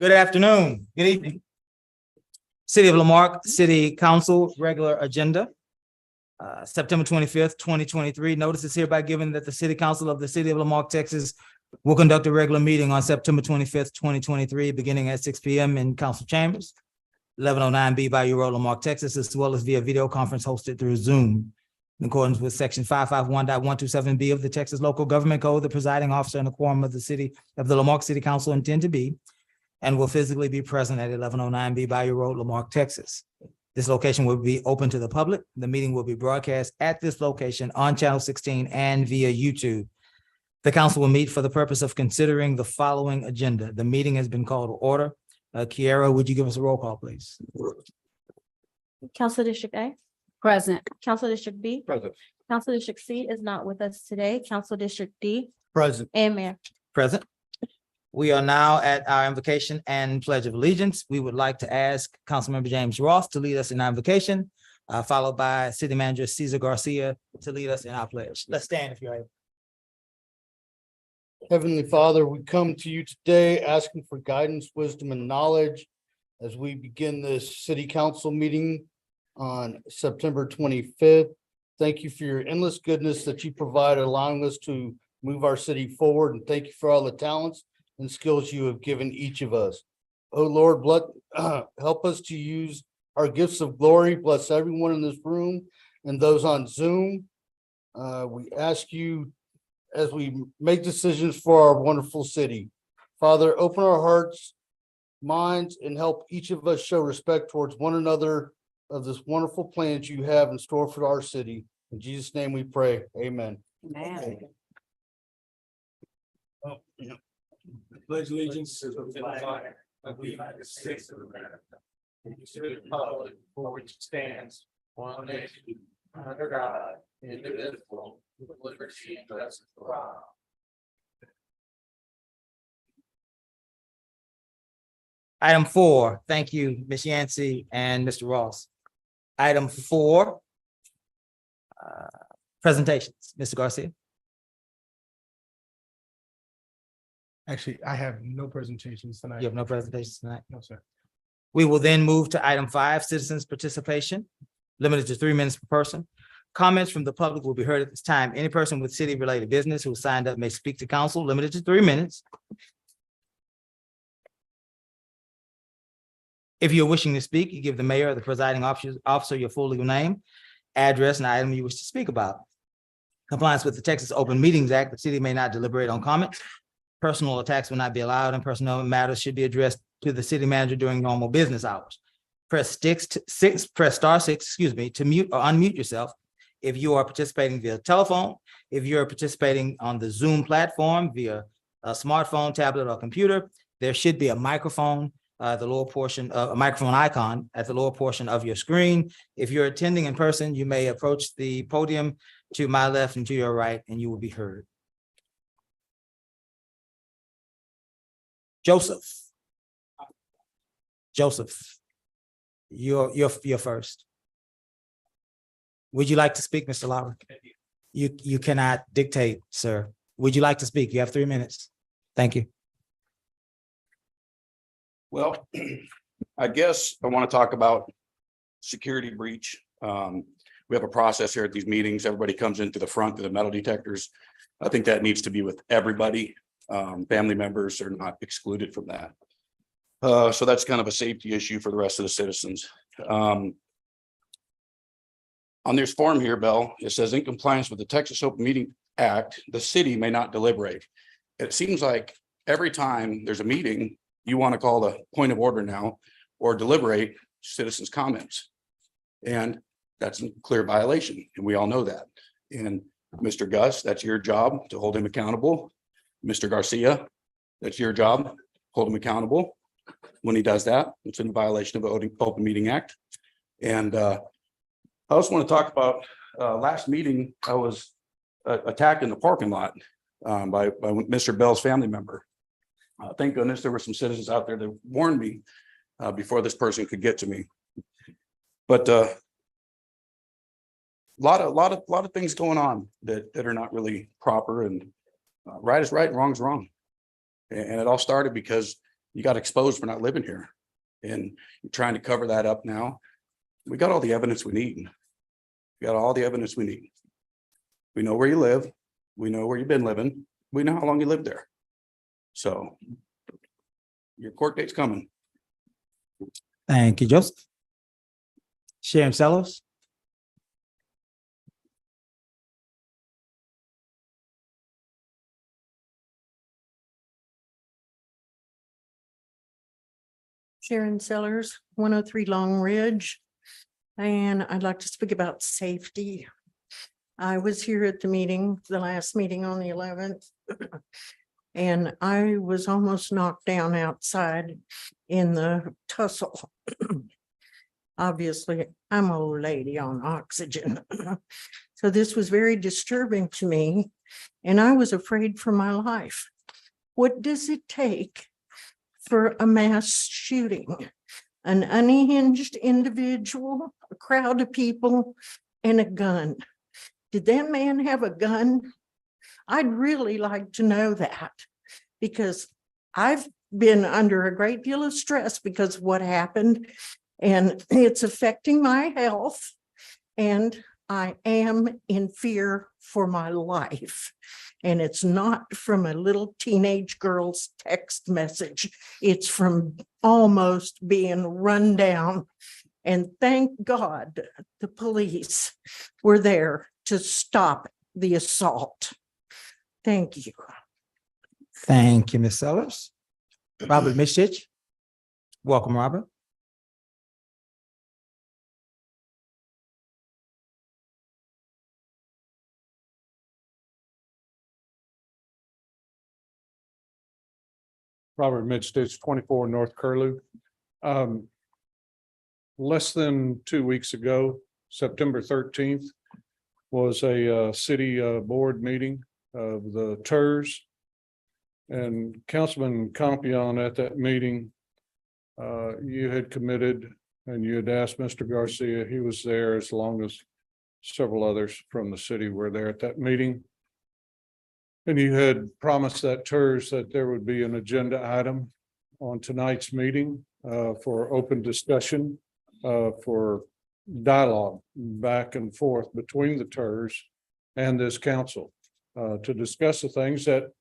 Good afternoon, good evening. City of Lamarque City Council regular agenda. September 25th, 2023. Notice is hereby given that the City Council of the City of Lamarque, Texas will conduct a regular meeting on September 25th, 2023, beginning at 6 p.m. in council chambers, 1109 B Bayou Road, Lamarque, Texas, as well as via video conference hosted through Zoom. In accordance with section 551.127B of the Texas Local Government Code, the presiding officer and the quorum of the Lamarque City Council intend to be and will physically be present at 1109 B Bayou Road, Lamarque, Texas. This location will be open to the public. The meeting will be broadcast at this location on Channel 16 and via YouTube. The council will meet for the purpose of considering the following agenda. The meeting has been called to order. Kiara, would you give us a roll call, please? Council District A, Present. Council District B, Present. Council District C is not with us today, Council District D, Present. and Mayor. Present. We are now at our invocation and pledge of allegiance. We would like to ask Councilmember James Ross to lead us in our invocation, followed by City Manager Cesar Garcia to lead us in our pledge. Let's stand if you're able. Heavenly Father, we come to you today asking for guidance, wisdom, and knowledge as we begin this city council meeting on September 25th. Thank you for your endless goodness that you provide, allowing us to move our city forward. And thank you for all the talents and skills you have given each of us. Oh Lord, help us to use our gifts of glory. Bless everyone in this room and those on Zoom. We ask you as we make decisions for our wonderful city. Father, open our hearts, minds, and help each of us show respect towards one another of this wonderful plans you have in store for our city. In Jesus' name we pray. Amen. Amen. Oh, yeah. Pledge allegiance to the flag of the United States of America, and to the republic for which it stands, one nation, under God, indivisible, with liberty and justice for all. Item 4, thank you, Ms. Yancey and Mr. Ross. Item 4, presentations, Mr. Garcia. Actually, I have no presentations tonight. You have no presentations tonight. No, sir. We will then move to item 5, citizens' participation, limited to 3 minutes per person. Comments from the public will be heard at this time. Any person with city-related business who signed up may speak to council, limited to 3 minutes. If you're wishing to speak, you give the mayor or the presiding officer your full legal name, address, and item you wish to speak about. Compliance with the Texas Open Meetings Act, the city may not deliberate on comments. Personal attacks will not be allowed, and personnel matters should be addressed to the city manager during normal business hours. Press star six, to mute or unmute yourself if you are participating via telephone. If you're participating on the Zoom platform via a smartphone, tablet, or computer, there should be a microphone, the lower portion, a microphone icon at the lower portion of your screen. If you're attending in person, you may approach the podium to my left and to your right, and you will be heard. Joseph, you're first. Would you like to speak, Mr. Lowry? You cannot dictate, sir. Would you like to speak? You have 3 minutes. Thank you. Well, I guess I want to talk about security breach. We have a process here at these meetings. Everybody comes into the front to the metal detectors. I think that needs to be with everybody. Family members are not excluded from that. So that's kind of a safety issue for the rest of the citizens. On this form here, Bell, it says in compliance with the Texas Open Meeting Act, the city may not deliberate. It seems like every time there's a meeting, you want to call the point of order now or deliberate citizens' comments. And that's a clear violation. And we all know that. And Mr. Gus, that's your job to hold him accountable. Mr. Garcia, that's your job, hold him accountable. When he does that, it's in violation of the Open Meeting Act. And I also want to talk about last meeting, I was attacked in the parking lot by Mr. Bell's family member. Thank goodness there were some citizens out there that warned me before this person could get to me. But a lot of things going on that are not really proper, and right is right and wrong is wrong. And it all started because You got exposed for not living here. And you're trying to cover that up now. We got all the evidence we need. We got all the evidence we need. We know where you live. We know where you've been living. We know how long you lived there. So your court date's coming. Thank you, Joseph. Sharon Sellos. Sharon Sellers, 103 Long Ridge. And I'd like to speak about safety. I was here at the meeting, the last meeting on the 11th. And I was almost knocked down outside in the tussle. Obviously, I'm an old lady on oxygen. So this was very disturbing to me, and I was afraid for my life. What does it take for a mass shooting? An unhinged individual, a crowd of people, and a gun. Did that man have a gun? I'd really like to know that, because I've been under a great deal of stress because of what happened, and it's affecting my health, and I am in fear for my life. And it's not from a little teenage girl's text message. It's from almost being run down. And thank God the police were there to stop the assault. Thank you. Thank you, Ms. Sellers. Robert Mishich. Welcome, Robert. Robert Midstitch, 24 North Curlew. Less than 2 weeks ago, September 13th, was a city board meeting of the TERS. And Councilman Compion at that meeting, you had committed and you had asked Mr. Garcia, he was there as long as several others from the city were there at that meeting. And you had promised that TERS that there would be an agenda item on tonight's meeting for open discussion, for dialogue back and forth between the TERS and this council to discuss the things that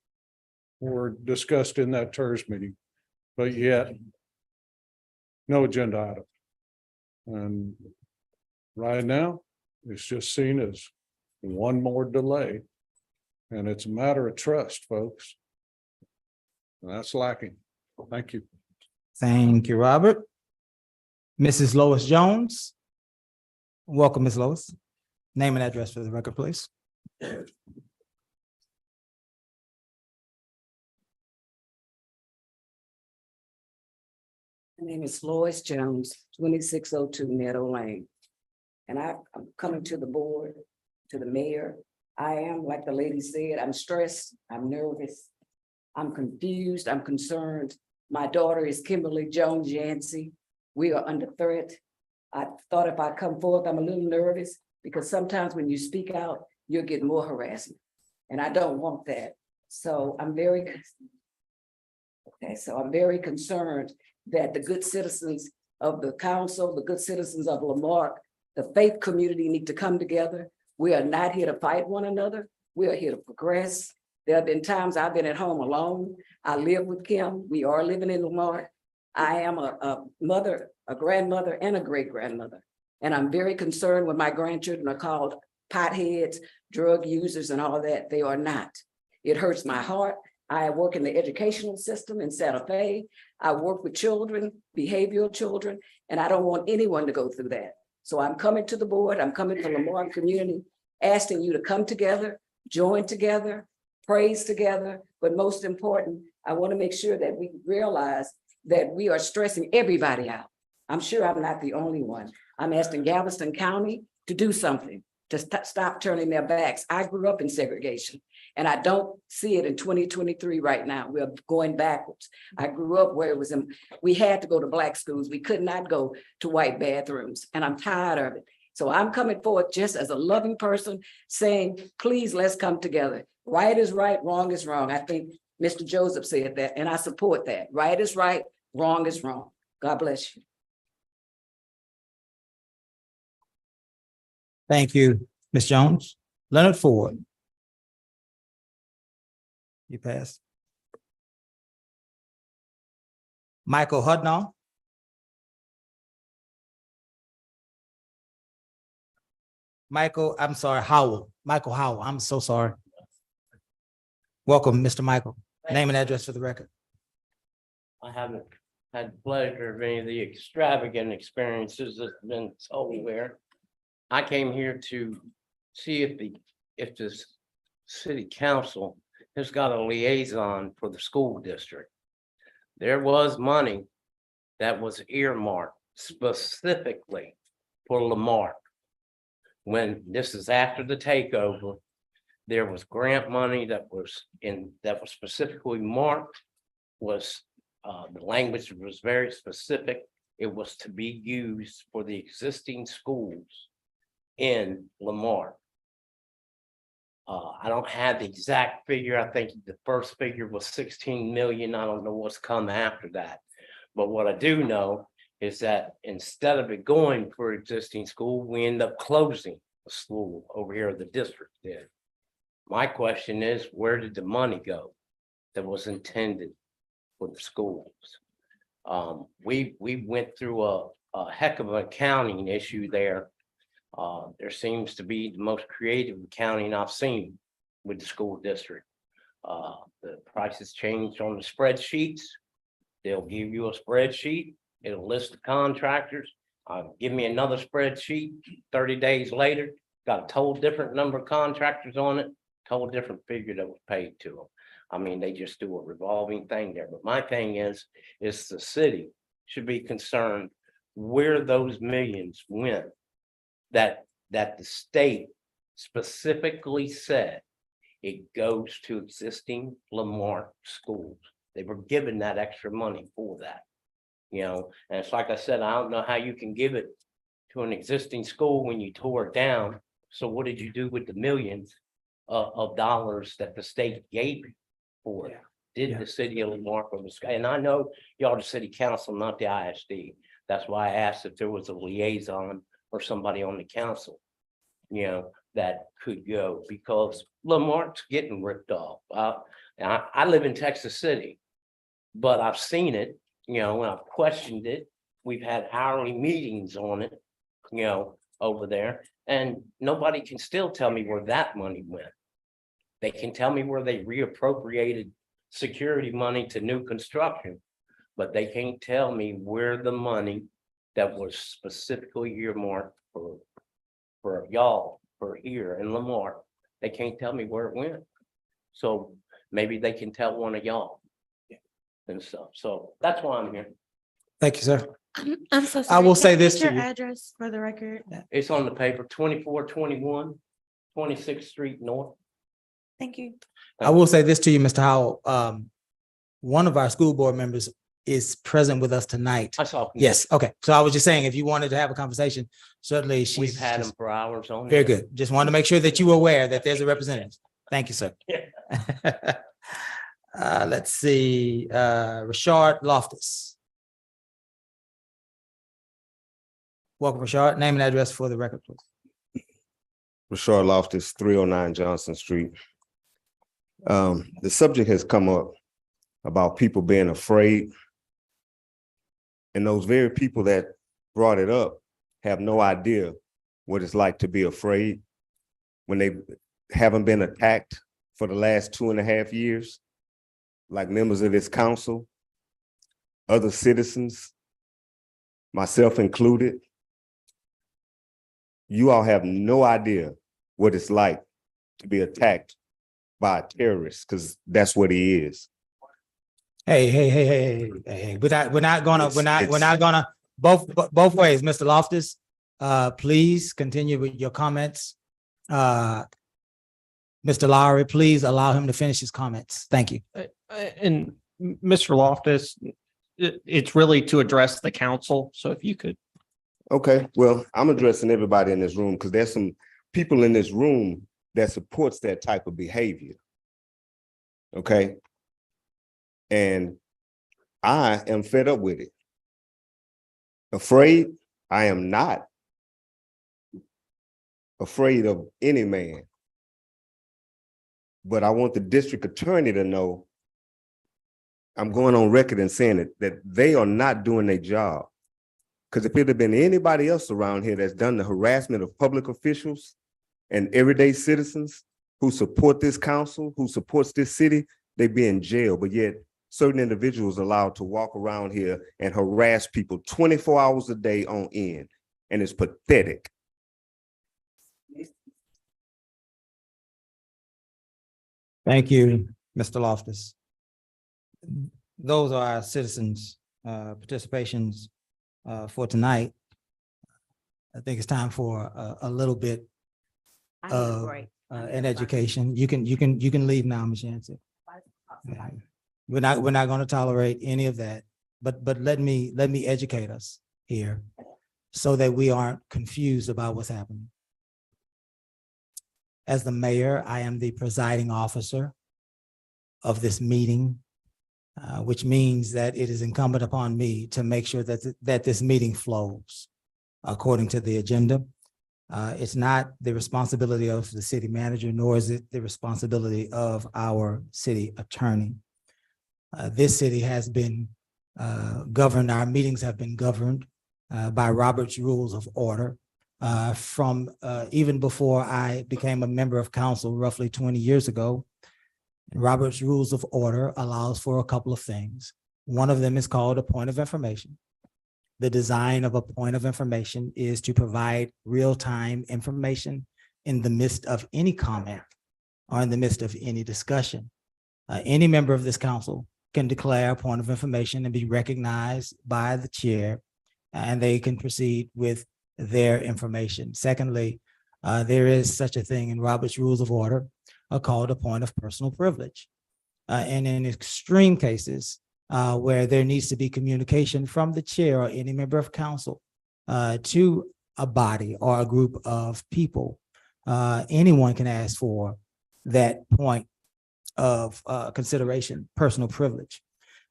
were discussed in that TERS meeting, but yet no agenda item. And right now, it's just seen as one more delay. And it's a matter of trust, folks. And that's lacking. Thank you. Thank you, Robert. Mrs. Lois Jones. Welcome, Ms. Lois. Name and address for the record, please. My name is Lois Jones, 2602 Meadow Lane. And I'm coming to the board, to the mayor. I am, like the lady said, I'm stressed, I'm nervous, I'm confused, I'm concerned. My daughter is Kimberly Jones Yancey. We are under threat. I thought if I come forth, I'm a little nervous because sometimes when you speak out, you'll get more harassment. And I don't want that. So I'm very concerned that the good citizens of the council, the good citizens of Lamarque, the faith community need to come together. We are not here to fight one another. We are here to progress. There have been times I've been at home alone. I live with Kim. We are living in Lamarque. I am a mother, a grandmother, and a great-grandmother. And I'm very concerned when my grandchildren are called potheads, drug users, and all that. They are not. It hurts my heart. I work in the educational system in Santa Fe. I work with children, behavioral children, and I don't want anyone to go through that. So I'm coming to the board, I'm coming to the Lamarque community, asking you to come together, join together, praise together, but most important, I want to make sure that we realize that we are stressing everybody out. I'm sure I'm not the only one. I'm asking Galveston County to do something, to stop turning their backs. I grew up in segregation. And I don't see it in 2023 right now. We're going backwards. I grew up where it was, we had to go to Black schools. We could not go to white bathrooms, and I'm tired of it. So I'm coming forward just as a loving person saying, please, let's come together. Right is right, wrong is wrong. I think Mr. Joseph said that, and I support that. Right is right, wrong is wrong. God bless you. Thank you, Ms. Jones. Leonard Ford. You pass. Michael Hudnall. Michael Howell, I'm so sorry. Welcome, Mr. Michael. Name and address for the record. I haven't had the pleasure of any of the extravagant experiences that's been told here. I came here to see if this city council has got a liaison for the school district. There was money that was earmarked specifically for Lamarck. When this is after the takeover, there was grant money that was specifically marked, the language was very specific. It was to be used for the existing schools in Lamarck. I don't have the exact figure. I think the first figure was 16 million. I don't know what's come after that. But what I do know is that instead of it going for existing school, we end up closing a school over here, the district did. My question is, where did the money go that was intended for the schools? We went through a heck of an accounting issue there. There seems to be the most creative accounting I've seen with the school district. The prices changed on the spreadsheets. They'll give you a spreadsheet. It'll list the contractors. Give me another spreadsheet. 30 days later, got a total different number of contractors on it, total different figure that was paid to them. I mean, they just do a revolving thing there. But my thing is the city should be concerned where those millions went. That the state specifically said it goes to existing Lamarck schools. They were given that extra money for that, and it's like I said, I don't know how you can give it to an existing school when you tore it down. So what did you do with the millions of dollars that the state gave you for it? Did the city of Lamarck, and I know y'all the city council, not the ISD. That's why I asked if there was a liaison or somebody on the council, that could go, because Lamarck's getting ripped off. I live in Texas City, but I've seen it, and I've questioned it. We've had hourly meetings on it, over there, and nobody can still tell me where that money went. They can tell me where they reappropriated security money to new construction, but they can't tell me where the money that was specifically earmarked for y'all, for here in Lamarck, they can't tell me where it went. So maybe they can tell one of y'all and stuff. So that's why I'm here. Thank you, sir. I'm so sorry. will Can say I this get to your you. address for the record. It's on the paper, 2421 26th Street North. Thank you. I will say this to you, Mr. Howell. One of our school board members is present with us tonight. I saw. Yes, okay. So I was just saying, if you wanted to have a conversation, certainly she's. We've had them for hours on. Very here. good. Just wanted to make sure that you were aware that there's a representative. Thank you, sir. Yeah. Let's see, Rashard Loftus. Welcome, Rashard. Name and address for the record, please. Rashard Loftus, 309 Johnson Street. The subject has come up about people being afraid. And those very people that brought it up have no idea what it's like to be afraid when they haven't been attacked for the last 2.5 years, like members of this council, other citizens, myself included. You all have no idea what it's like to be attacked by a terrorist, because that's what he is. Hey. We're not gonna, both ways, Mr. Loftus. Please continue with your comments. Mr. Lowry, please allow him to finish his comments. Thank you. And Mr. Loftus, it's really to address the council. So if you could. Okay, well, I'm addressing everybody in this room because there's some people in this room that supports that type of behavior. Okay, And I am fed up with it. Afraid, I am not afraid of any man. But I want the district attorney to know, I'm going on record and saying it, that they are not doing their job. Because if it had been anybody else around here that's done the harassment of public officials and everyday citizens who support this council, who supports this city, they'd be in jail. But yet certain individuals are allowed to walk around here and harass people 24 hours a day on end. And it's pathetic. Thank you, Mr. Loftus. Those are our citizens' participations for tonight. I think it's time for a little bit of an education. You can leave now, Ms. Yancey. We're not going to tolerate any of that, but let me educate us here so that we aren't confused about what's happening. As the mayor, I am the presiding officer of this meeting, which means that it is incumbent upon me to make sure that this meeting flows according to the agenda. It's not the responsibility of the city manager, nor is it the responsibility of our city attorney. This city has been governed, our meetings have been governed by Robert's Rules of Order from even before I became a member of council roughly 20 years ago. Robert's Rules of Order allows for a couple of things. One of them is called a point of information. The design of a point of information is to provide real-time information in the midst of any comment or in the midst of any discussion. Any member of this council can declare a point of information and be recognized by the chair, and they can proceed with their information. Secondly, there is such a thing in Robert's Rules of Order called a point of personal privilege. And in extreme cases where there needs to be communication from the chair or any member of council to a body or a group of people, anyone can ask for that point of consideration, personal privilege.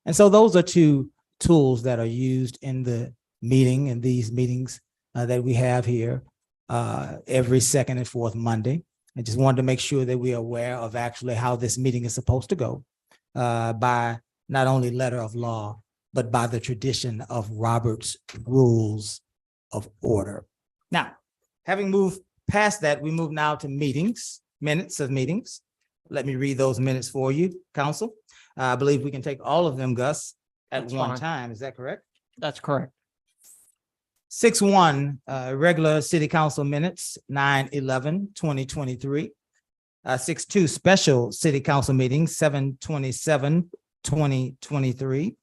And so those are two tools that are used in the meeting and these meetings that we have here every second and fourth Monday. I just wanted to make sure that we are aware of actually how this meeting is supposed to go by not only letter of law, but by the tradition of Robert's Rules of Order. Now, having moved past that, we move now to meetings, minutes of meetings. Let me read those minutes for you, council. I believe we can take all of them, Gus, at That's one fine. time. Is that correct? That's correct. 6-1, regular city council minutes, 9/11/2023. 6-2, special city council meetings, 7/27/2023.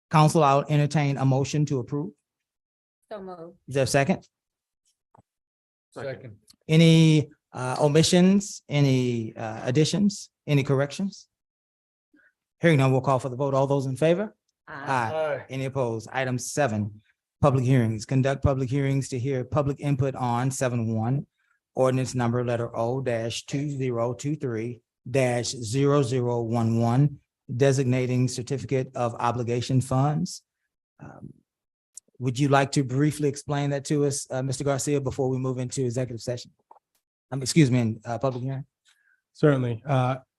Council, I'll entertain a motion to approve. So moved. Is there a second? Second. Any omissions, any additions, any corrections? Hearing none, we'll call for the vote. All those in favor? Aye. Any opposed? Item 7, public hearings. Conduct public hearings to hear public input on 7-1, ordinance number letter O-2023-0011, designating certificate of obligation funds. Would you like to briefly explain that to us, Mr. Garcia, before we move into executive session? Excuse me, public hearing. Certainly.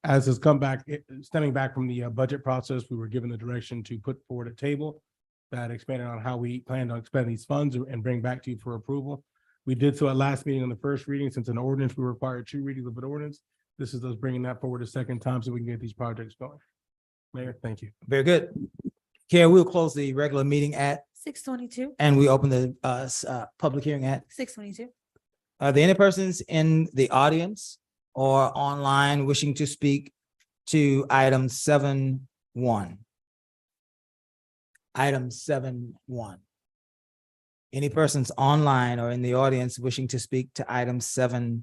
As has come back, stemming back from the budget process, we were given the direction to put forward a table that expanded on how we plan to expend these funds and bring back to you for approval. We did so at last meeting on the first reading. Since an ordinance, we require 2 readings of an ordinance. This is us bringing that forward a second time so we can get these projects going. Mayor, thank you. Very good. Here, we'll close the regular meeting at, 6:22. and we open the public hearing at. 6:22. Are there any persons in the audience or online wishing to speak to item 7-1? Item 7-1. Any persons online or in the audience wishing to speak to item 7-1?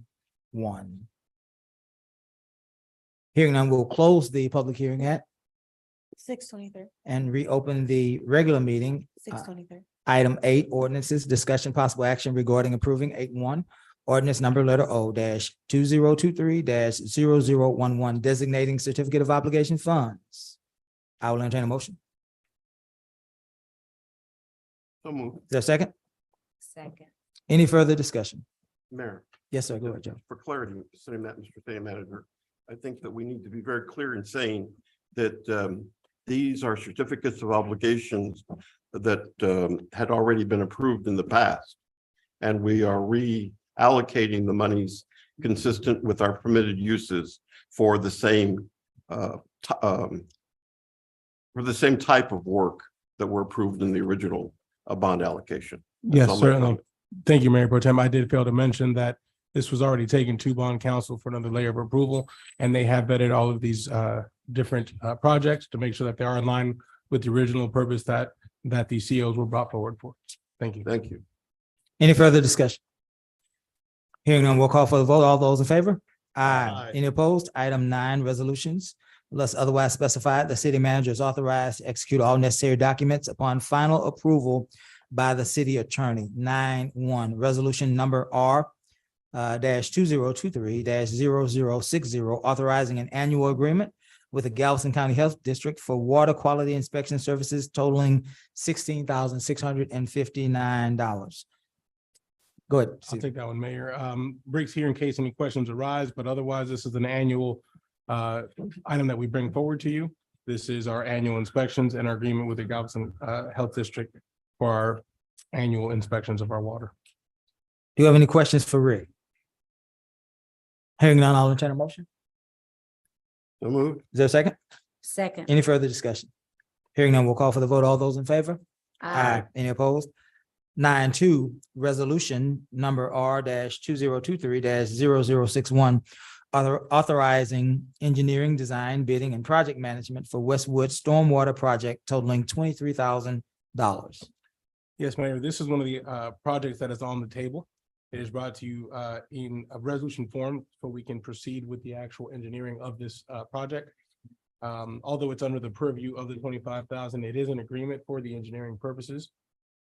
Hearing none, we'll close the public hearing at 6:23. and reopen the regular meeting. 6:23. Item 8, ordinances, discussion, possible action regarding approving 8-1, ordinance number letter O-2023-0011, designating certificate of obligation funds. I will entertain a motion. So moved. Is there a second? Second. Any further discussion? Mayor, Yes, sir. Go ahead, Joe. for clarity, Mr. City Manager, I think that we need to be very clear in saying that these are certificates of obligations that had already been approved in the past. And we are reallocating the monies consistent with our permitted uses for the same type of work that were approved in the original bond allocation. That's Yes, all my certainly. comment. Thank you, Mayor Pro Tem. I did fail to mention that this was already taken to bond council for another layer of approval, and they have vetted all of these different projects to make sure that they are in line with the original purpose that the COs were brought forward for. Thank you. Thank you. Any further discussion? Hearing none, we'll call for the vote. All those in favor? Aye. Any opposed? Item 9, resolutions. Unless otherwise specified, the city manager is authorized to execute all necessary documents upon final approval by the city attorney. 9-1, resolution number R dash 2023-0060, authorizing an annual agreement with the Galveston County Health District for water quality inspection services totaling $16,659. Go ahead. I'll take that one, Mayor. Briggs here in case any questions arise, but otherwise, this is an annual item that we bring forward to you. This is our annual inspections and our agreement with the Galveston Health District for our annual inspections of our water. Do you have any questions for Rick? Hearing none, I'll entertain a motion. So moved. Is there a second? Second. Any further discussion? Hearing none, we'll call for the vote. All those in favor? Any opposed? 9-2, resolution number R dash 2023-0061, authorizing engineering, design, bidding, and project management for Westwood Stormwater Project totaling $23,000. Yes, Mayor, this is one of the projects that is on the table. It is brought to you in a resolution form so we can proceed with the actual engineering of this project. Although it's under the purview of the 25,000, it is an agreement for the engineering purposes.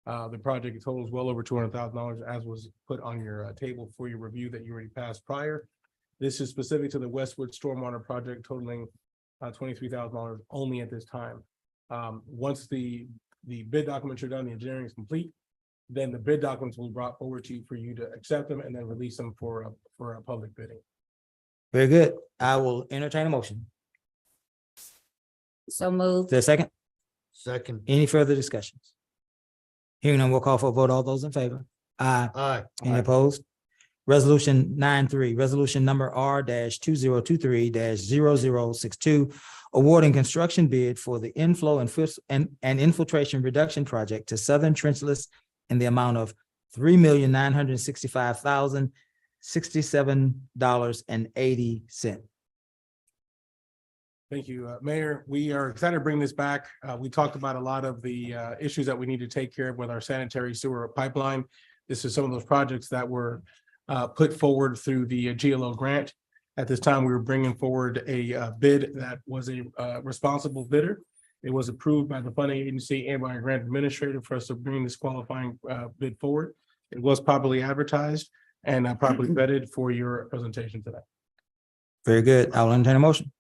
The project totals well over $200,000, as was put on your table for your review that you already passed prior. This is specific to the Westwood Stormwater Project totaling $23,000 only at this time. Once the bid documents are done, the engineering is complete, then the bid documents will be brought forward to you for you to accept them and then release them for a public bidding. Very good. I will entertain a motion. So Is moved. there a second? Second. Any further discussions? Hearing none, we'll call for a vote. All those in favor? Aye. Aye. Any opposed? Resolution 9-3, resolution number R dash 2023-0062, awarding construction bid for the inflow and infiltration reduction project to Southern Trenchless in the amount of $3,965,067.80. Thank you, Mayor. We are excited to bring this back. We talked about a lot of the issues that we need to take care of with our sanitary sewer pipeline. This is some of those projects that were put forward through the GLO grant. At this time, we were bringing forward a bid that was a responsible bidder. It was approved by the funding agency and by a grant administrator for us to bring this qualifying bid forward. It was properly advertised and properly vetted for your presentation today. Very good. I will entertain a motion.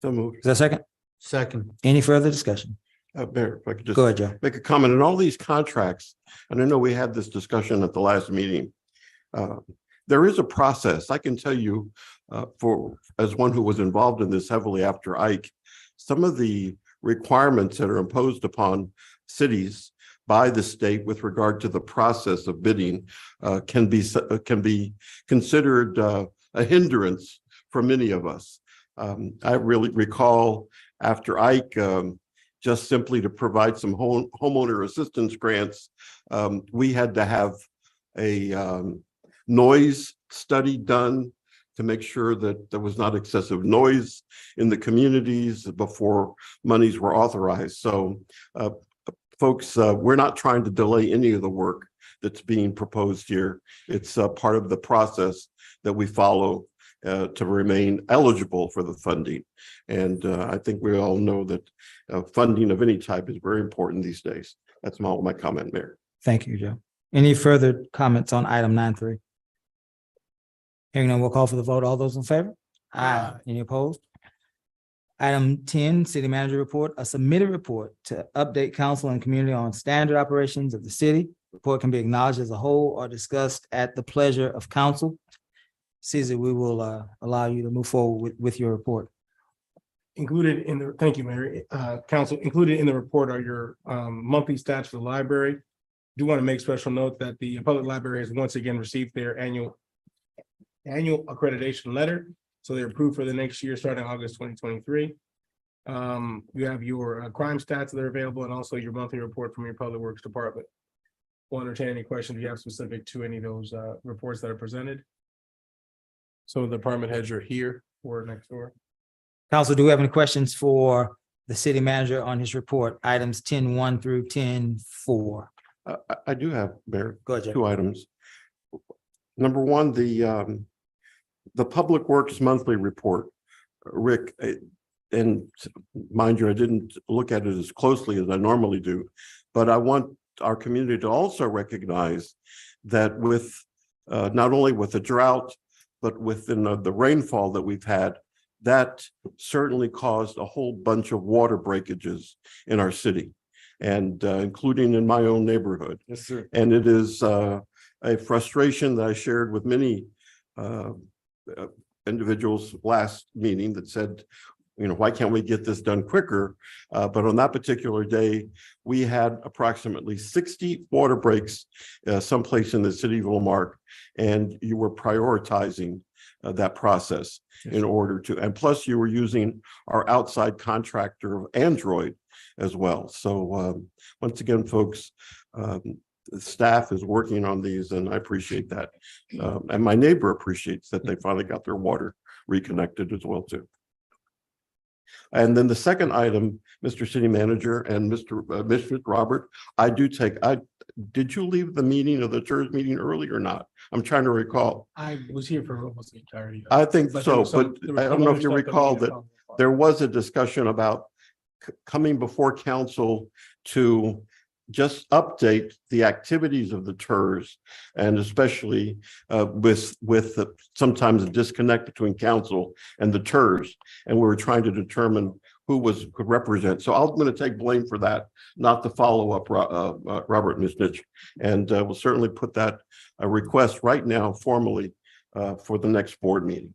So moved. Is there a second? Second. Any further discussion? Mayor, if I could just Go ahead, Joe. make a comment on all these contracts, and I know we had this discussion at the last meeting. There is a process. I can tell you, as one who was involved in this heavily after Ike, some of the requirements that are imposed upon cities by the state with regard to the process of bidding can be considered a hindrance for many of us. I really recall after Ike, just simply to provide some homeowner assistance grants, we had to have a noise study done to make sure that there was not excessive noise in the communities before monies were authorized. So folks, we're not trying to delay any of the work that's being proposed here. It's part of the process that we follow to remain eligible for the funding. And I think we all know that funding of any type is very important these days. That's my comment, Mayor. Thank you, Joe. Any further comments on item 9-3? Hearing none, we'll call for the vote. All those in favor? Aye. Any opposed? Item 10, city manager report, a submitted report to update council and community on standard operations of the city. Report can be acknowledged as a whole or discussed at the pleasure of council. Caesar, we will allow you to move forward with your report. Included in the, thank you, Mayor, Council, included in the report are your monthly stats for the library. Do want to make special note that the public library has once again received their annual accreditation letter. So they're approved for the next year, starting August 2023. You have your crime stats that are available and also your monthly report from your Public Works Department. We'll entertain any questions you have specific to any of those reports that are presented. So the department heads are here or next door. Council, do we have any questions for the city manager on his report, items 10-1 through 10-4? I do have, Mayor, Go ahead, Jay. 2 items. Number one, the Public Works Monthly Report. Rick, and mind you, I didn't look at it as closely as I normally do, but I want our community to also recognize that with not only with the drought, but within the rainfall that we've had, that certainly caused a whole bunch of water breakages in our city, and including in my own neighborhood. Yes, sir. And it is a frustration that I shared with many individuals last meeting that said, why can't we get this done quicker? But on that particular day, we had approximately 60 water breaks someplace in the city of Lamarck, and you were prioritizing that process in order to, and plus you were using our outside contractor of Android as well. So once again, folks, the staff is working on these, and I appreciate that. And my neighbor appreciates that they finally got their water reconnected as well too. And then the second item, Mr. City Manager and Mr. Robert, did you leave the meeting of the TERS meeting early or not? I'm trying to recall. I was here for almost the entirety. I think But there so, was some- but there was I some don't know other if you stuff that we recall need to that talk about. there was a discussion about coming before council to just update the activities of the TERS, and especially with sometimes a disconnect between council and the TERS, and we were trying to determine who could represent. So I'm going to take blame for that, not the follow-up, Robert Misnich, and we'll certainly put that request right now formally for the next board meeting.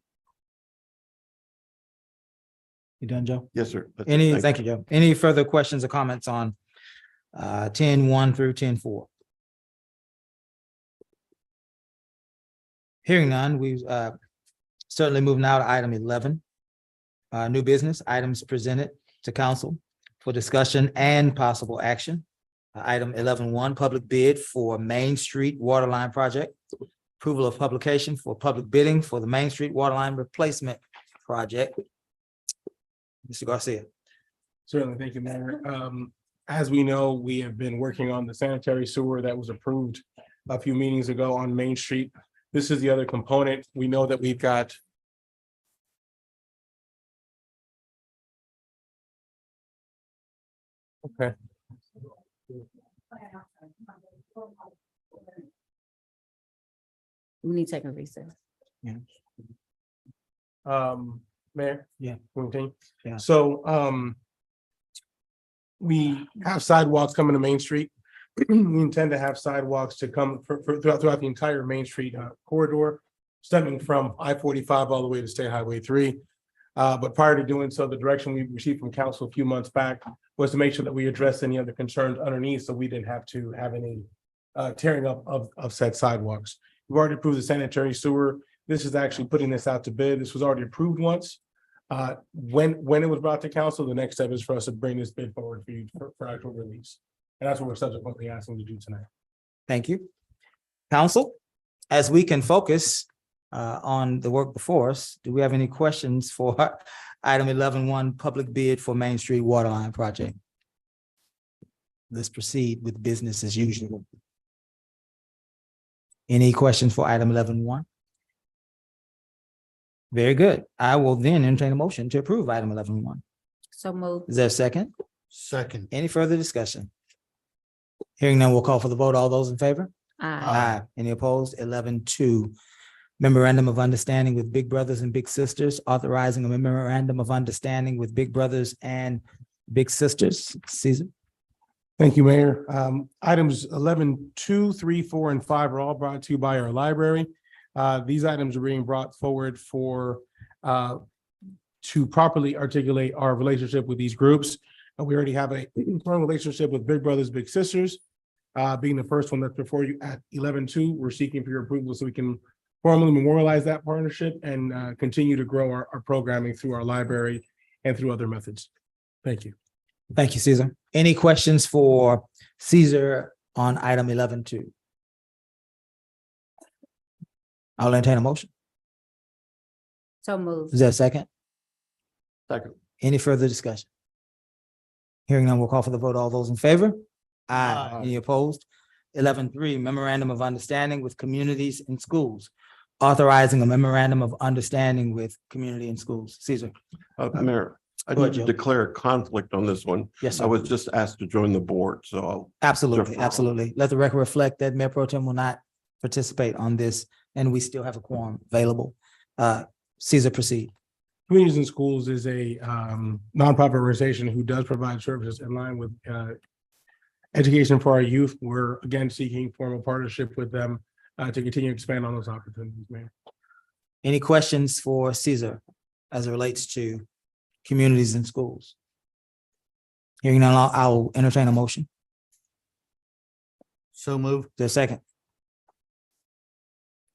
You done, Joe? Yes, sir. That's it. Thank you, Joe. Any further questions or comments on 10-1 through 10-4? Hearing none, we certainly move now to item 11. New business items presented to council for discussion and possible action. Item 11-1, public bid for Main Street Waterline Project. Approval of publication for public bidding for the Main Street Waterline Replacement Project. Mr. Garcia. Certainly, thank you, Mayor. As we know, we have been working on the sanitary sewer that was approved a few meetings ago on Main Street. This is the other component. We know that we've got okay. We need to take a recess. Mayor? Yeah. Can we continue? Yeah. So, we have sidewalks coming to Main Street. We intend to have sidewalks to come throughout the entire Main Street corridor, stemming from I-45 all the way to State Highway 3. But prior to doing so, the direction we received from council a few months back was to make sure that we address any other concerns underneath, so we didn't have to have any tearing up of said sidewalks. We've already approved the sanitary sewer. This is actually putting this out to bid. This was already approved once. When it was brought to council, the next step is for us to bring this bid forward for you for actual release. And that's what we're subsequently asking to do tonight. Thank you. Council, as we can focus on the work before us, do we have any questions for item 11-1, public bid for Main Street Waterline Project? Let's proceed with business as usual. Any questions for item 11-1? Very good. I will then entertain a motion to approve item 11-1. So moved. Is there a second? Second. Any further discussion? Hearing none, we'll call for the vote. All those in favor? Aye. Aye. Any opposed? 11-2. memorandum of understanding with Big Brothers and Big Sisters, authorizing a memorandum of understanding with Big Brothers and Big Sisters. Caesar. Thank you, Mayor. Items 11, 2, 3, 4, and 5 are all brought to you by our library. These items are being brought forward to properly articulate our relationship with these groups. We already have a strong relationship with Big Brothers Big Sisters. Being the first one that's before you at 11-2, we're seeking for your approval so we can formally memorialize that partnership and continue to grow our programming through our library and through other methods. Thank you. Thank you, Caesar. Any questions for Caesar on item 11-2? I'll entertain a motion. So moved. Is there a second? Second. Any further discussion? Hearing none, we'll call for the vote. All those in favor? Aye. Any opposed? 11-3, memorandum of understanding with communities and schools, authorizing a memorandum of understanding with community and schools. Caesar. Mayor, I Go need ahead, to Joe. declare a conflict on this one. Yes, I sir. was just asked to join the board, so I'll. Absolutely, defer. absolutely. Let the record reflect that Mayor Pro Tem will not participate on this, and we still have a quorum available. Caesar, proceed. Communities in Schools is a nonprofit organization who does provide services in line with education for our youth. We're again seeking formal partnership with them to continue to expand on those opportunities, Mayor. Any questions for Caesar as it relates to communities and schools? Hearing none, I'll entertain a motion. So moved. There's a second.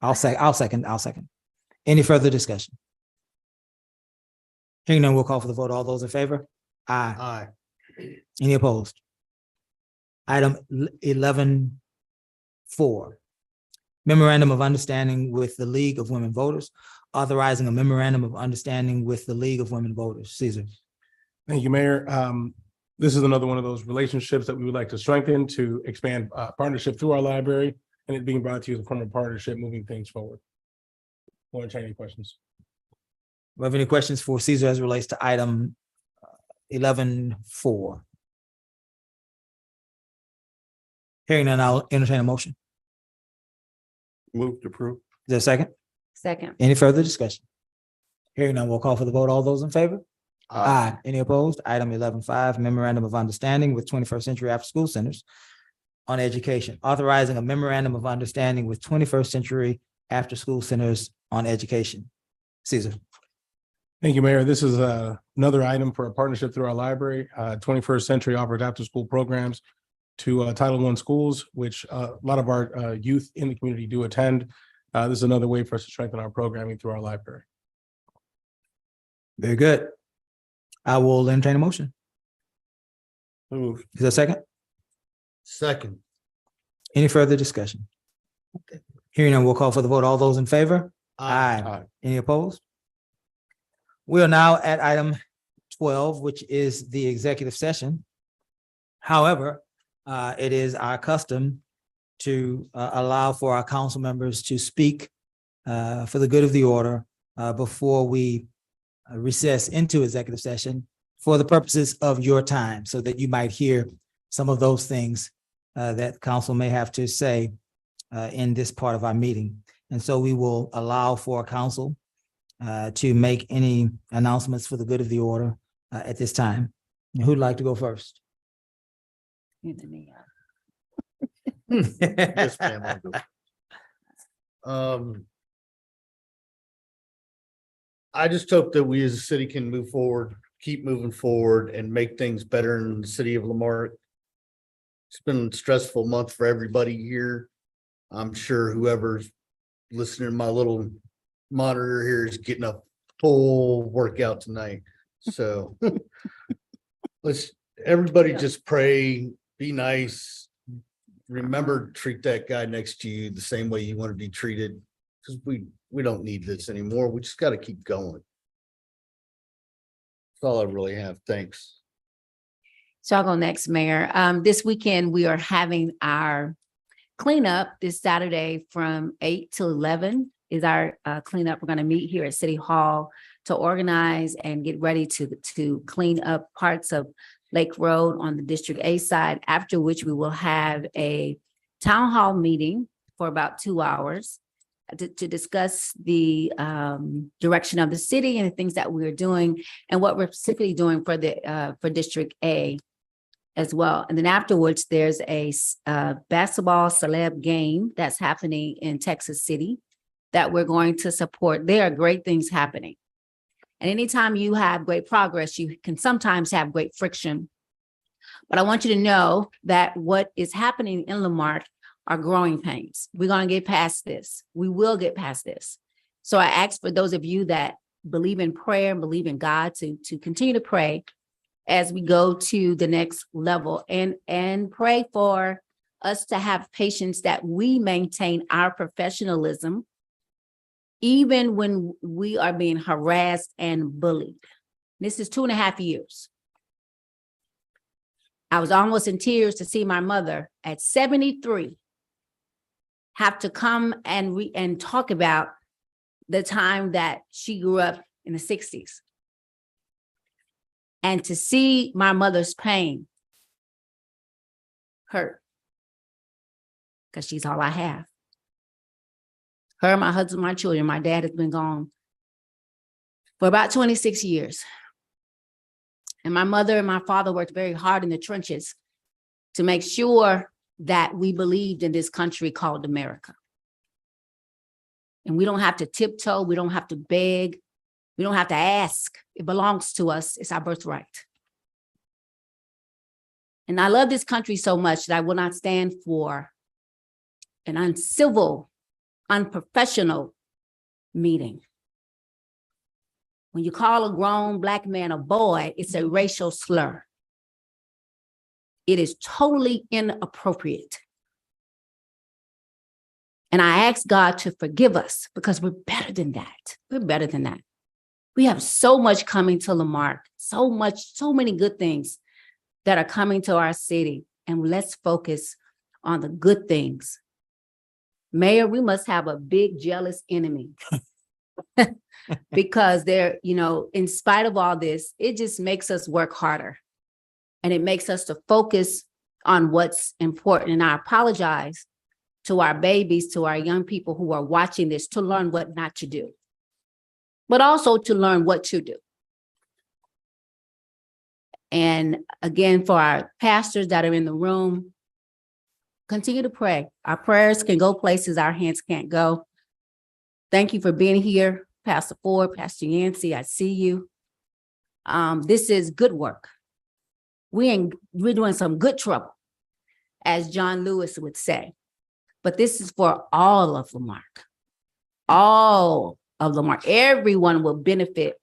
I'll second. Any further discussion? Hearing none, we'll call for the vote. All those in favor? Aye. Aye. Any opposed? Item 11-4. Memorandum of Understanding with the League of Women Voters, authorizing a memorandum of understanding with the League of Women Voters. Caesar. Thank you, Mayor. This is another one of those relationships that we would like to strengthen to expand partnership through our library, and it being brought to you as a form of partnership, moving things forward. Want to check any questions? Do you have any questions for Caesar as it relates to item 11-4? Hearing none, I'll entertain a motion. Move to approve. Is there a second? Second. Any further discussion? Hearing none, we'll call for the vote. All those in favor? Aye. Any opposed? Item 11-5, memorandum of understanding with 21st Century After School Centers on education, authorizing a memorandum of understanding with 21st Century After School Centers on education. Caesar. Thank you, Mayor. This is another item for a partnership through our library. 21st Century offers after-school programs to Title I schools, which a lot of our youth in the community do attend. This is another way for us to strengthen our programming through our library. Very good. I will entertain a motion. Move. Is there a second? Second. Any further discussion? Hearing none, we'll call for the vote. All those in favor? Aye. Any opposed? We are now at item 12, which is the executive session. However, it is our custom to allow for our council members to speak for the good of the order before we recess into executive session for the purposes of your time, so that you might hear some of those things that council may have to say in this part of our meeting. And so we will allow for council to make any announcements for the good of the order at this time. Who'd like to go first? Yes, ma'am, I'll go. I just hope that we as a city can move forward, keep moving forward and make things better in the city of Lamarque. It's been a stressful month for everybody here. I'm sure whoever's listening to my little monitor here is getting a full workout tonight. So everybody just pray, be nice. Remember, to treat that guy next to you the same way you want to be treated. Because we don't need this anymore. We just got to keep going. That's all I really have. Thanks. So I'll go next, Mayor. This weekend, we are having our cleanup this Saturday from 8 to 11 is our cleanup. We're going to meet here at City Hall to organize and get ready to clean up parts of Lake Road on the District A side, after which we will have a town hall meeting for about 2 hours. to discuss the direction of the city and the things that we're doing and what we're specifically doing for the for District A as well. And then afterwards, there's a basketball celeb game that's happening in Texas City that we're going to support. There are great things happening. And anytime you have great progress, you can sometimes have great friction. But I want you to know that what is happening in Lamarque are growing pains. We're going to get past this. We will get past this. So I ask for those of you that believe in prayer and believe in God to continue to pray as we go to the next level and pray for us to have patience that we maintain our professionalism even when we are being harassed and bullied. This is 2.5 years. I was almost in tears to see my mother at 73 have to come and talk about the time that she grew up in the 60s. And to see my mother's pain hurt, because she's all I have. Her, my husband, my children, my dad has been gone for about 26 years. And my mother and my father worked very hard in the trenches to make sure that we believed in this country called America. And we don't have to tiptoe, we don't have to beg, we don't have to ask. It belongs to us, it's our birthright. And I love this country so much that I will not stand for an uncivil, unprofessional meeting. When you call a grown Black man a boy, it's a racial slur. It is totally inappropriate. And I ask God to forgive us because we're better than that. We're better than that. We have so much coming to Lamarque, so many good things that are coming to our city. And let's focus on the good things. Mayor, we must have a big jealous enemy. Because they're, in spite of all this, it just makes us work harder. And it makes us to focus on what's important. And I apologize to our babies, to our young people who are watching this, to learn what not to do, but also to learn what to do. And again, for our pastors that are in the room, continue to pray. Our prayers can go places our hands can't go. Thank you for being here, Pastor Ford, Pastor Yancey, I see you. This is good work. We're doing some good trouble, as John Lewis would say. But this is for all of Lamarque. All of Lamarque. Everyone will benefit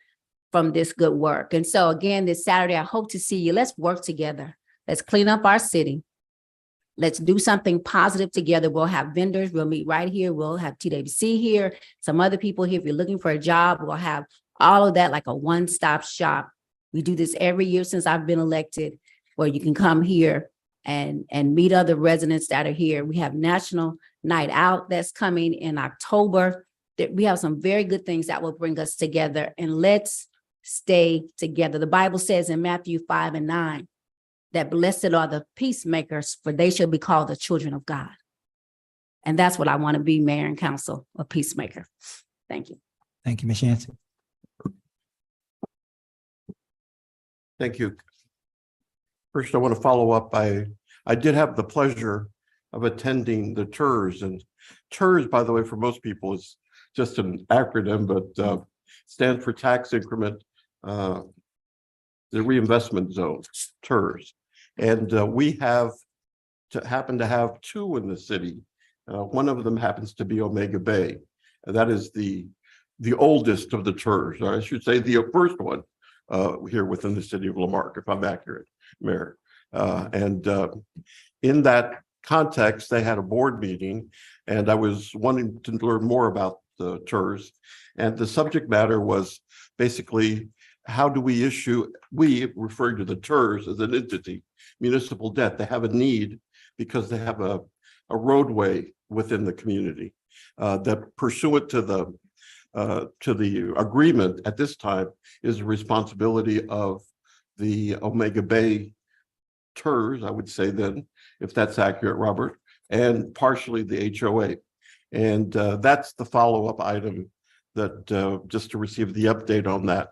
from this good work. And so again, this Saturday, I hope to see you. Let's work together. Let's clean up our city. Let's do something positive together. We'll have vendors. We'll meet right here. We'll have TWC here, some other people here. If you're looking for a job, we'll have all of that like a one-stop shop. We do this every year since I've been elected, where you can come here and meet other residents that are here. We have National Night Out that's coming in October. We have some very good things that will bring us together, and let's stay together. The Bible says in Matthew 5:9, that blessed are the peacemakers, for they shall be called the children of God. And that's what I want to be, Mayor and Council, a peacemaker. Thank you. Thank you, Ms. Yancey. Thank you. First, I want to follow up. I did have the pleasure of attending the TERS, and TERS, by the way, for most people is just an acronym, but stands for tax increment, the reinvestment zone, TERS. And we happen to have two in the city. One of them happens to be Omega Bay. And that is the oldest of the TERS, or I should say the first one here within the city of Lamarque, if I'm accurate, Mayor. In that context, they had a board meeting, and I was wanting to learn more about the TERS. And the subject matter was basically, how do we issue, we referring to the TERS as an entity, municipal debt. They have a need because they have a roadway within the community that pursuant to the agreement at this time is the responsibility of the Omega Bay TERS, I would say then, if that's accurate, Robert, and partially the HOA. And that's the follow-up item that just to receive the update on that,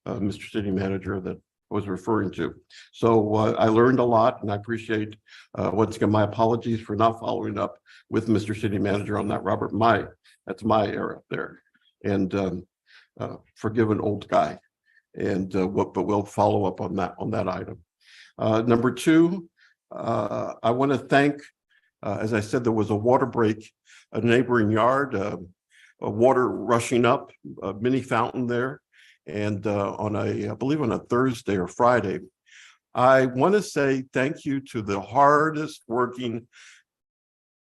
Mr. City Manager, that I was referring to. So I learned a lot, and I appreciate once again my apologies for not following up with Mr. City Manager on that, Robert. That's my error there, and forgive an old guy. And but we'll follow up on that item. Number two, I want to thank, as I said, there was a water break, a neighboring yard, water rushing up, a mini fountain there. And I believe on a Thursday or Friday, I want to say thank you to the hardest working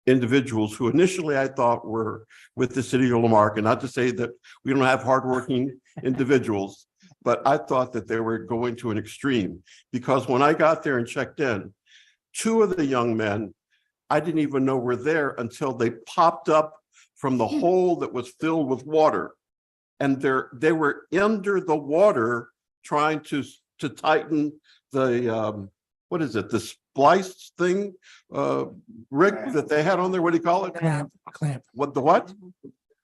individuals who initially I thought were with the city of Lamarque, and not to say that we don't have hardworking individuals, but I thought that they were going to an extreme, because when I got there and checked in, two of the young men, I didn't even know were there until they popped up from the hole that was filled with water. And they were under the water trying to tighten the, what is it, the splice thing, Rick, that they had on there, what do you call it? Clamp. What, the what?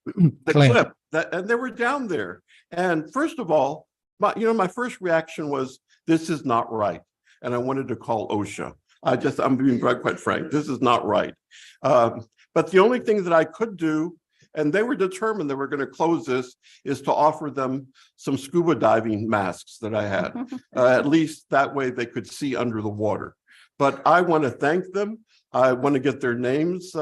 The clip, and they were down there. And first of all, my first reaction was, this is not right. And I wanted to call OSHA. I'm being quite frank, this is not right. But the only thing that I could do, and they were determined they were going to close this, is to offer them some scuba diving masks that I had. At least that way they could see under the water. But I want to thank them. I want to get their names,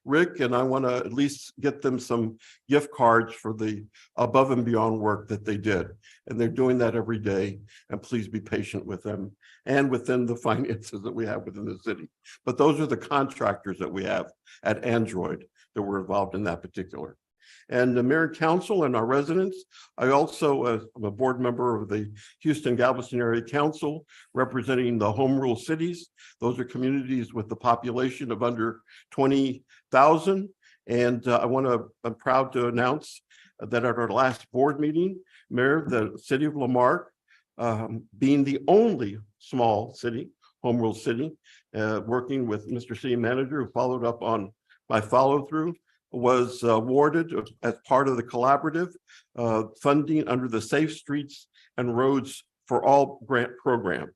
Rick, and I want to at least get them some gift cards for the above and beyond work that they did. And they're doing that every day. And please be patient with them and within the finances that we have within the city. But those are the contractors that we have at Android that were involved in that particular. And the mayor and council and our residents, I also am a board member of the Houston Galveston Area Council, representing the home rule cities. Those are communities with the population of under 20,000. And I'm proud to announce that at our last board meeting, Mayor, the city of Lamarque, being the only small city, home rule city, working with Mr. City Manager, who followed up on my follow through, was awarded as part of the collaborative funding under the Safe Streets and Roads for All grant program.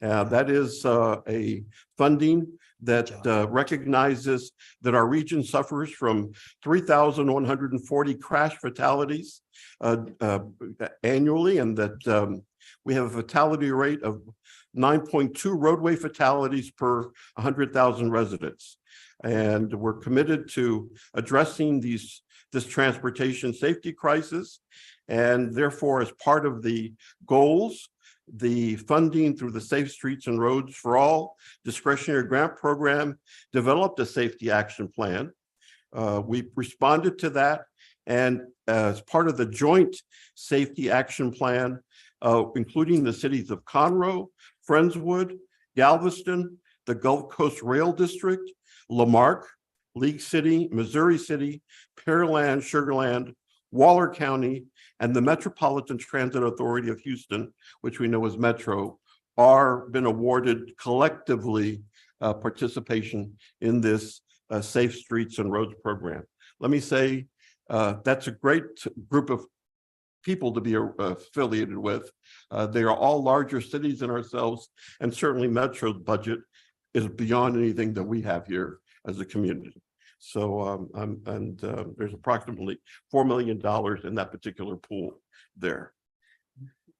That is a funding that recognizes that our region suffers from 3,140 crash fatalities annually, and that we have a fatality rate of 9.2 roadway fatalities per 100,000 residents. And we're committed to addressing this transportation safety crisis. And therefore, as part of the goals, the funding through the Safe Streets and Roads for All discretionary grant program developed a safety action plan. We responded to that. And as part of the joint safety action plan, including the cities of Conroe, Friendswood, Galveston, the Gulf Coast Rail District, Lamarque, League City, Missouri City, Pearland, Sugarland, Waller County, and the Metropolitan Transit Authority of Houston, which we know as Metro, are been awarded collectively participation in this Safe Streets and Roads program. Let me say that's a great group of people to be affiliated with. They are all larger cities than ourselves, and certainly Metro's budget is beyond anything that we have here as a community. So there's approximately $4 million in that particular pool there.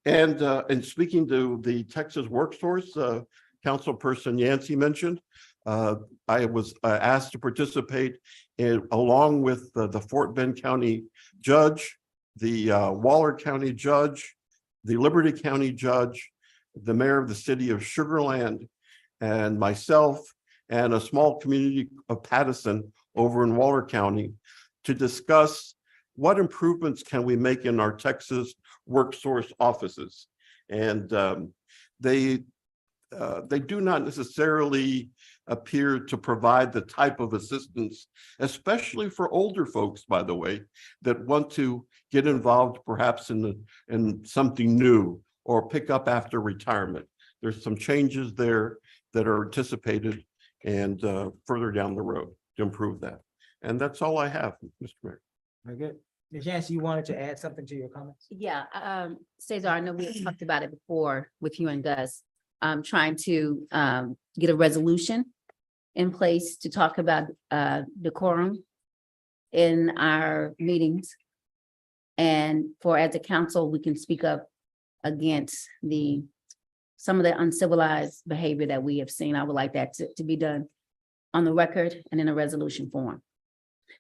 And speaking to the Texas Workforce, Councilperson Yancey mentioned, I was asked to participate along with the Fort Bend County judge, the Waller County judge, the Liberty County judge, the mayor of the city of Sugarland, and myself, and a small community of Pattison over in Waller County to discuss what improvements can we make in our Texas workforce offices. And they do not necessarily appear to provide the type of assistance, especially for older folks, by the way, that want to get involved perhaps in something new or pick up after retirement. There's some changes there that are anticipated and further down the road to improve that. And that's all I have, Mr. Mayor. Very good. Ms. Yancey, you wanted to add something to your comments? Yeah, Cesar, I know we had talked about it before with you and Gus, trying to get a resolution in place to talk about decorum in our meetings. And for as a council, we can speak up against some of the uncivilized behavior that we have seen. I would like that to be done on the record and in a resolution form.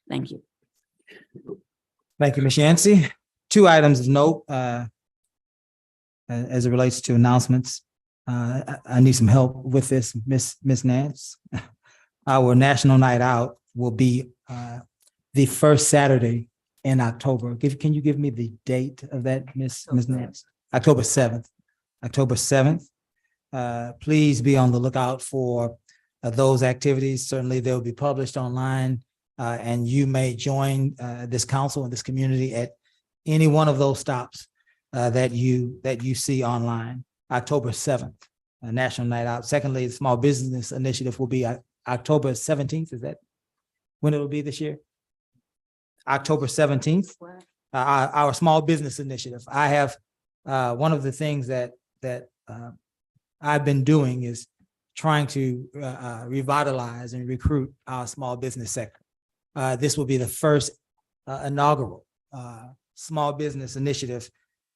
Thank you. Thank you, Ms. Yancey. Two items of note, as it relates to announcements. I need some help with this, Ms. Nance. Our National Night Out will be the first Saturday in October. Can you give me the date of that, Ms. Nance? October 7th. October 7th. Please be on the lookout for those activities. Certainly they'll be published online, and you may join this council and this community at any one of those stops that you see online. October 7th, National Night Out. Secondly, the Small Business Initiative will be October 17th. Is that when it will be this year? October 17th, our Small Business Initiative. I have one of the things that I've been doing is trying to revitalize and recruit our small business sector. This will be the first inaugural small business initiative.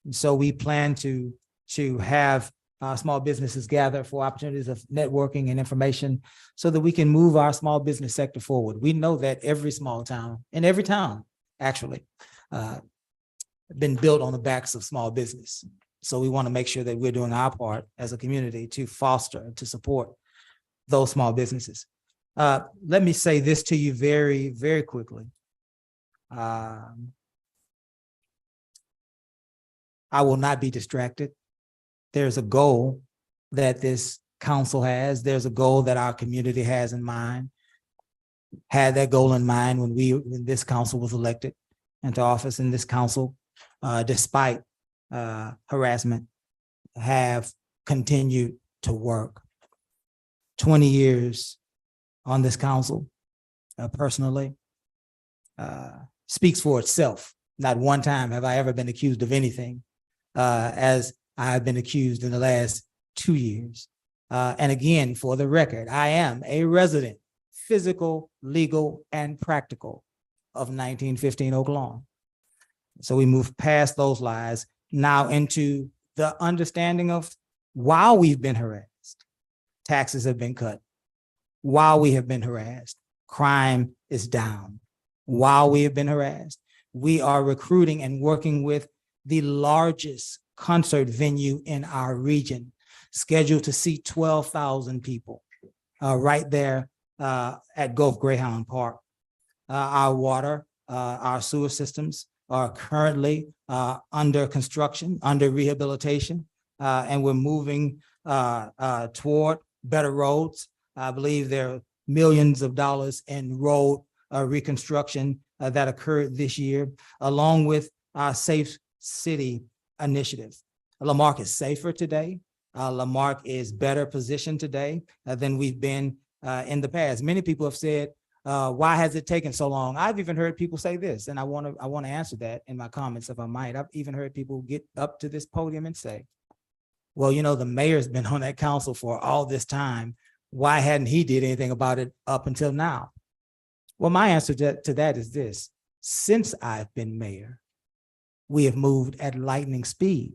And so we plan to have small businesses gather for opportunities of networking and information so that we can move our small business sector forward. We know that every small town, and every town actually, been built on the backs of small business. So we want to make sure that we're doing our part as a community to foster and to support those small businesses. Let me say this to you very, very quickly. I will not be distracted. There's a goal that this council has. There's a goal that our community has in mind. Had that goal in mind when this council was elected into office, and this council, despite harassment, have continued to work. 20 years on this council, personally, speaks for itself. Not one time have I ever been accused of anything, as I've been accused in the last 2 years. And again, for the record, I am a resident, physical, legal, and practical of 1915 Oak Lawn. So we move past those lies now into the understanding of while we've been harassed, taxes have been cut. While we have been harassed, crime is down. While we have been harassed, we are recruiting and working with the largest concert venue in our region, scheduled to seat 12,000 people right there at Gulf Greyhound Park. Our water, our sewer systems are currently under construction, under rehabilitation, and we're moving toward better roads. I believe there are millions of dollars in road reconstruction that occurred this year, along with our Safe City initiative. Marque is safer today. Marque is better positioned today than we've been in the past. Many people have said, why has it taken so long? I've even heard people say this, and I want to answer that in my comments if I might. I've even heard people get up to this podium and say, well, you know, the mayor's been on that council for all this time. Why hadn't he did anything about it up until now? Well, my answer to that is this. Since I've been mayor, we have moved at lightning speed.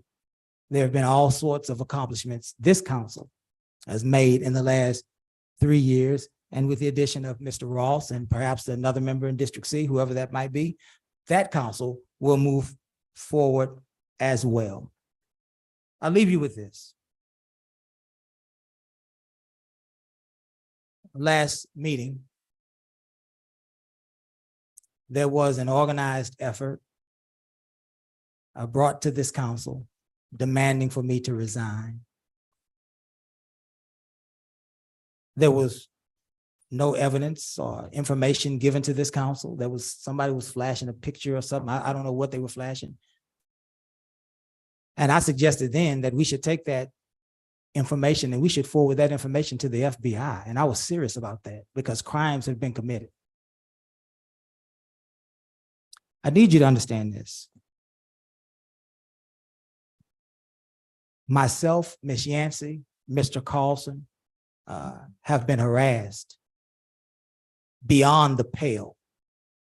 There have been all sorts of accomplishments this council has made in the last 3 years. And with the addition of Mr. Ross and perhaps another member in District C, whoever that might be, that council will move forward as well. I'll leave you with this. Last meeting, there was an organized effort brought to this council demanding for me to resign. There was no evidence or information given to this council. There was somebody was flashing a picture or something. I don't know what they were flashing. And I suggested then that we should take that information and we should forward that information to the FBI. And I was serious about that because crimes have been committed. I need you to understand this. Myself, Miss Yancey, Mr. Carlson, have been harassed beyond the pale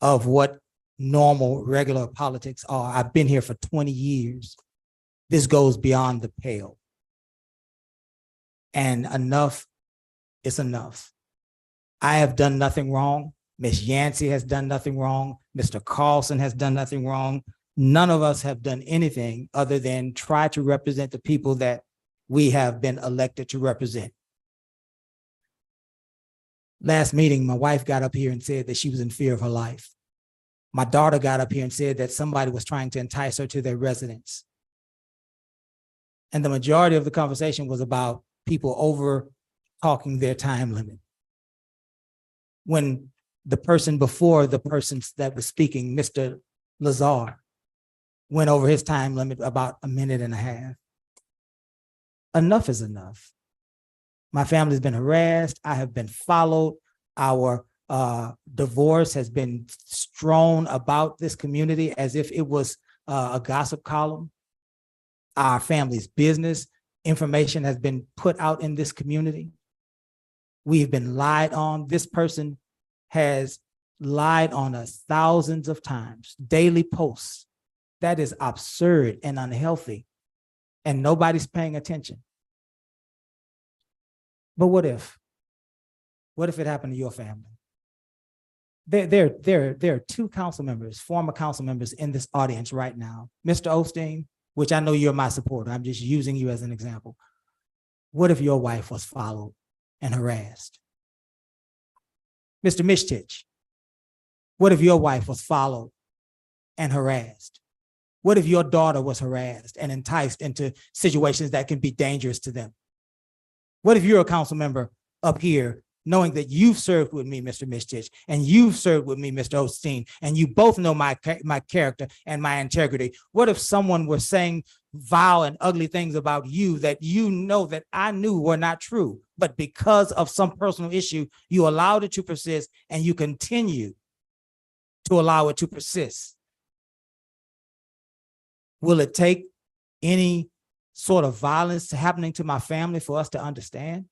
of what normal, regular politics are. I've been here for 20 years. This goes beyond the pale. And enough is enough. I have done nothing wrong. Miss Yancey has done nothing wrong. Mr. Carlson has done nothing wrong. None of us have done anything other than try to represent the people that we have been elected to represent. Last meeting, my wife got up here and said that she was in fear of her life. My daughter got up here and said that somebody was trying to entice her to their residence. And the majority of the conversation was about people over talking their time limit. When the person before the person that was speaking, Mr. Lazar, went over his time limit about a minute and a half. Enough is enough. My family's been harassed. I have been followed. Our divorce has been strewn about this community as if it was a gossip column. Our family's business information has been put out in this community. We've been lied on. This person has lied on us thousands of times, daily posts. That is absurd and unhealthy, and nobody's paying attention. But what if? What if it happened to your family? There are two council members, former council members in this audience right now. Mr. Osteen, which I know you're my supporter. I'm just using you as an example. What if your wife was followed and harassed? Mr. Mishtich, what if your wife was followed and harassed? What if your daughter was harassed and enticed into situations that can be dangerous to them? What if you're a council member up here knowing that you've served with me, Mr. Mishtich, and you've served with me, Mr. Osteen, and you both know my character and my integrity? What if someone was saying vile and ugly things about you that you know that I knew were not true, but because of some personal issue, you allowed it to persist and you continue to allow it to persist? Will it take any sort of violence happening to my family for us to understand?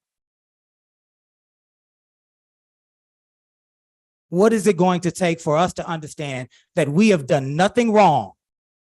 What is it going to take for us to understand that we have done nothing wrong?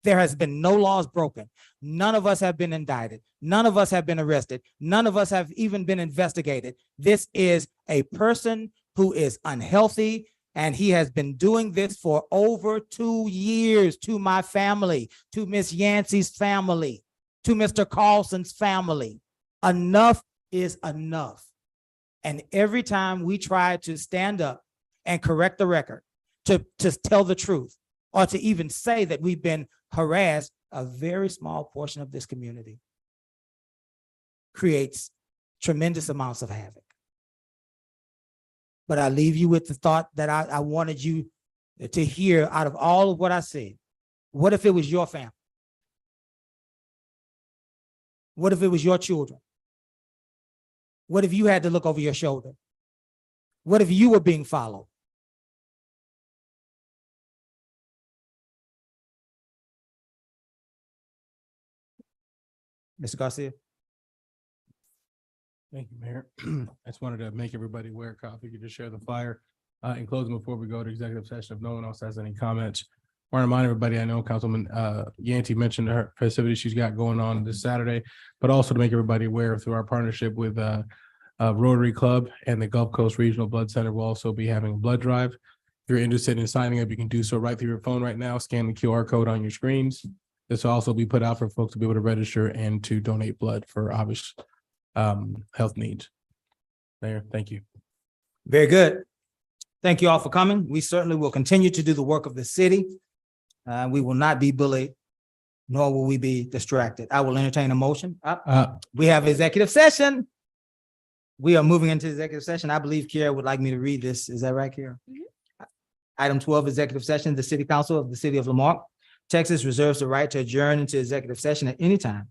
There has been no laws broken. None of us have been indicted. None of us have been arrested. None of us have even been investigated. This is a person who is unhealthy, and he has been doing this for over 2 years to my family, to Miss Yancey's family, to Mr. Carlson's family. Enough is enough. And every time we try to stand up and correct the record, to tell the truth, or to even say that we've been harassed, a very small portion of this community creates tremendous amounts of havoc. But I leave you with the thought that I wanted you to hear out of all of what I said. What if it was your family? What if it was your children? What if you had to look over your shoulder? What if you were being followed? Mr. Garcia? Thank you, Mayor. I just wanted to make everybody aware, Kyle, if you could just share the flyer. In closing, before we go to executive session, if no one else has any comments, I want to remind everybody, I know Councilman Yancey mentioned her festivities she's got going on this Saturday, but also to make everybody aware through our partnership with Rotary Club and the Gulf Coast Regional Blood Center, will also be having a blood drive. If you're interested in signing up, you can do so right through your phone right now. Scan the QR code on your screens. This will also be put out for folks to be able to register and to donate blood for obvious health needs. Mayor, thank you. Very good. Thank you all for coming. We certainly will continue to do the work of the city. We will not be bullied, nor will we be distracted. I will entertain a motion. We have executive session. We are moving into executive session. I believe Kiera would like me to read this. Is that right, Kiera? Item 12, executive session. The City Council of the City of Lamarque, Texas reserves the right to adjourn into executive session at any time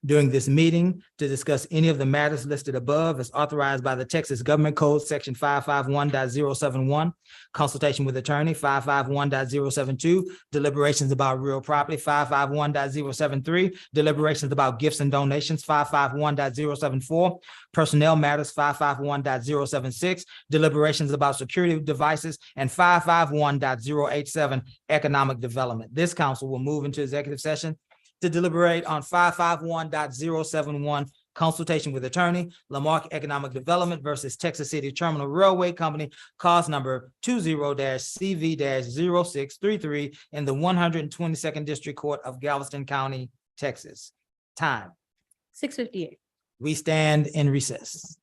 during this meeting to discuss any of the matters listed above as authorized by the Texas Government Code, section 551.071, consultation with attorney, 551.072, deliberations about real property, 551.073, deliberations about gifts and donations, 551.074, personnel matters, 551.076, deliberations about security devices, and 551.087, economic development. This council will move into executive session to deliberate on 551.071, consultation with attorney, Lamarck Economic Development versus Texas City Terminal Railway Company, cause number 20-CV-0633 in the 122nd District Court of Galveston County, Texas. Time, 6:58. we stand in recess.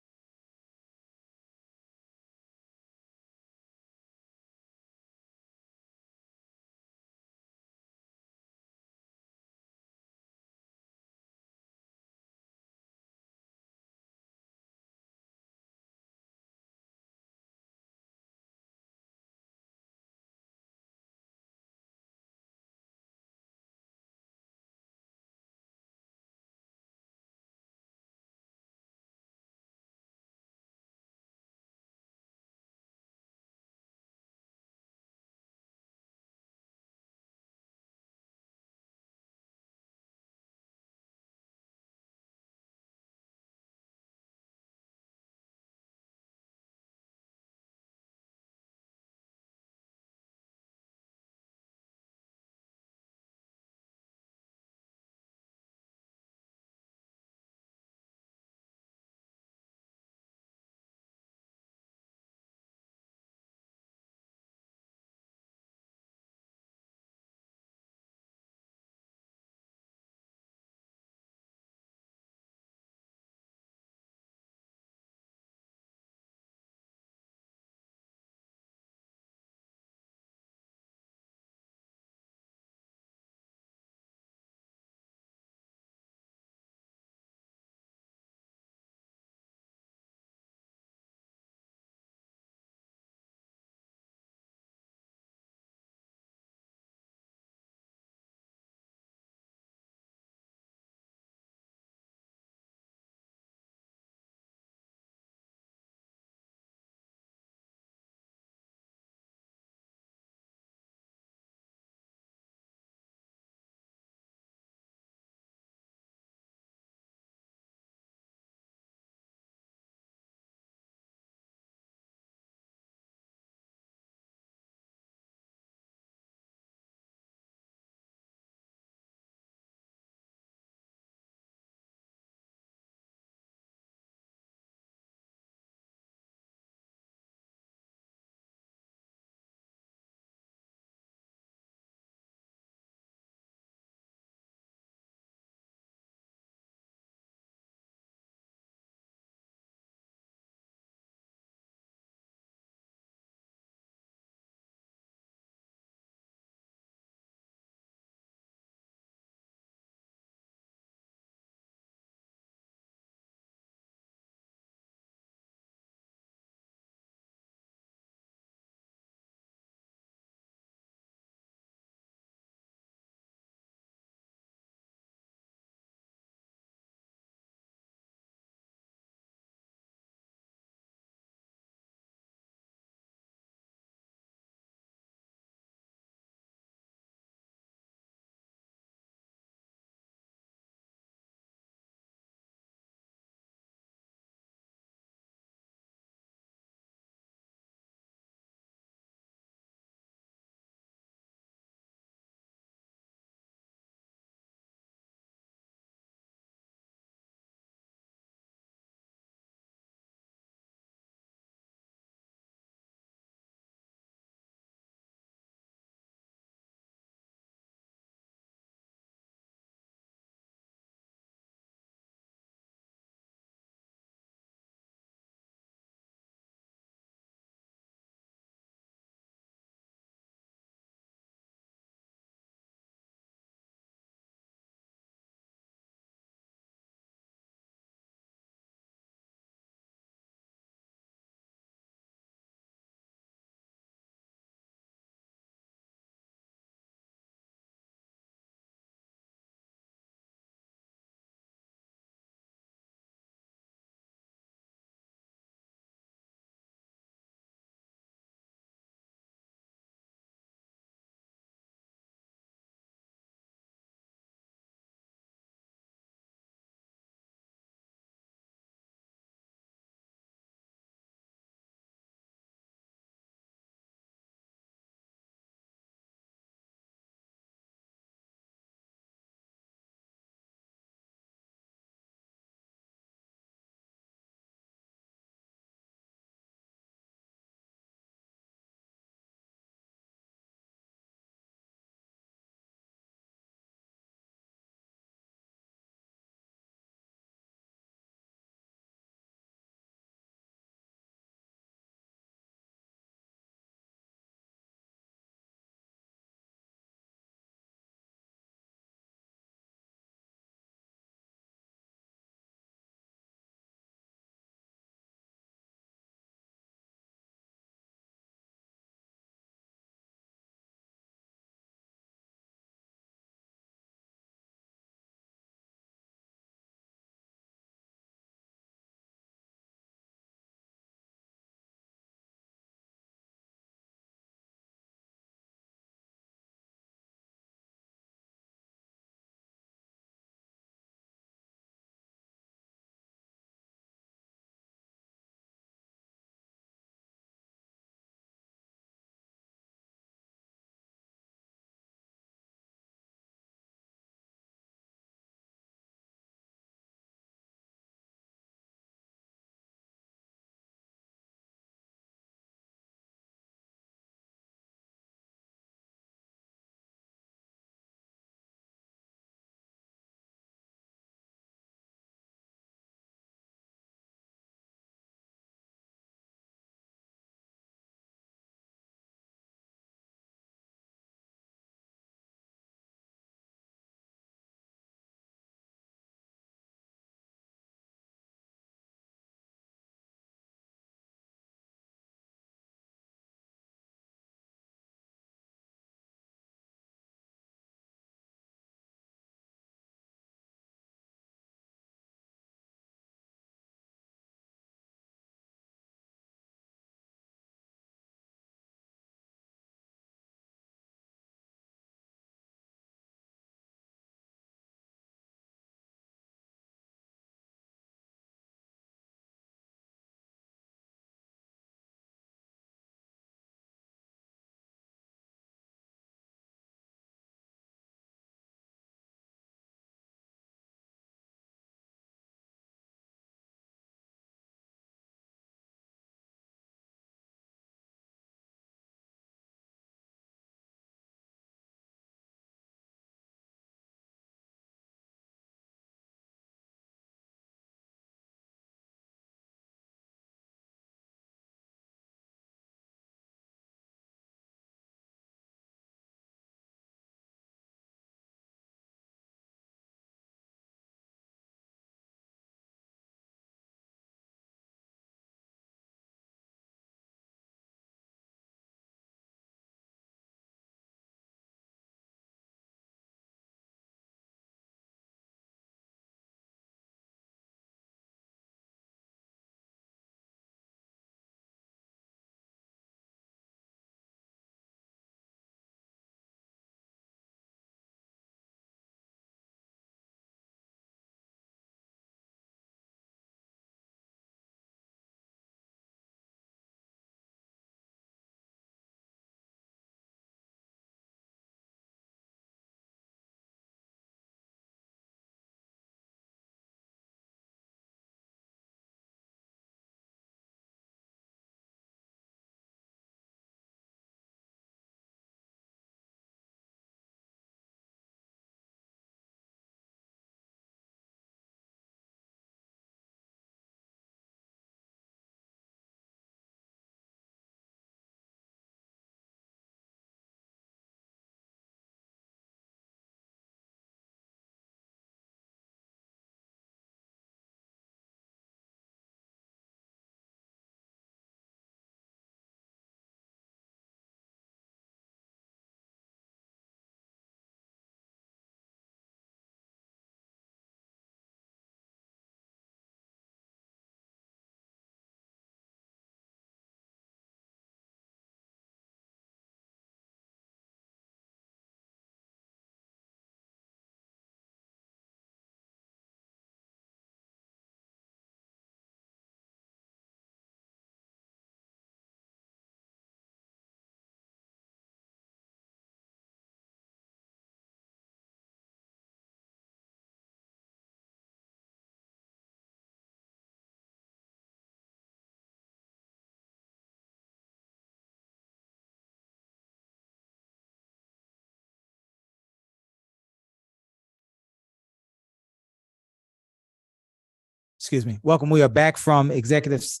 excuse me, welcome. We are back from executives.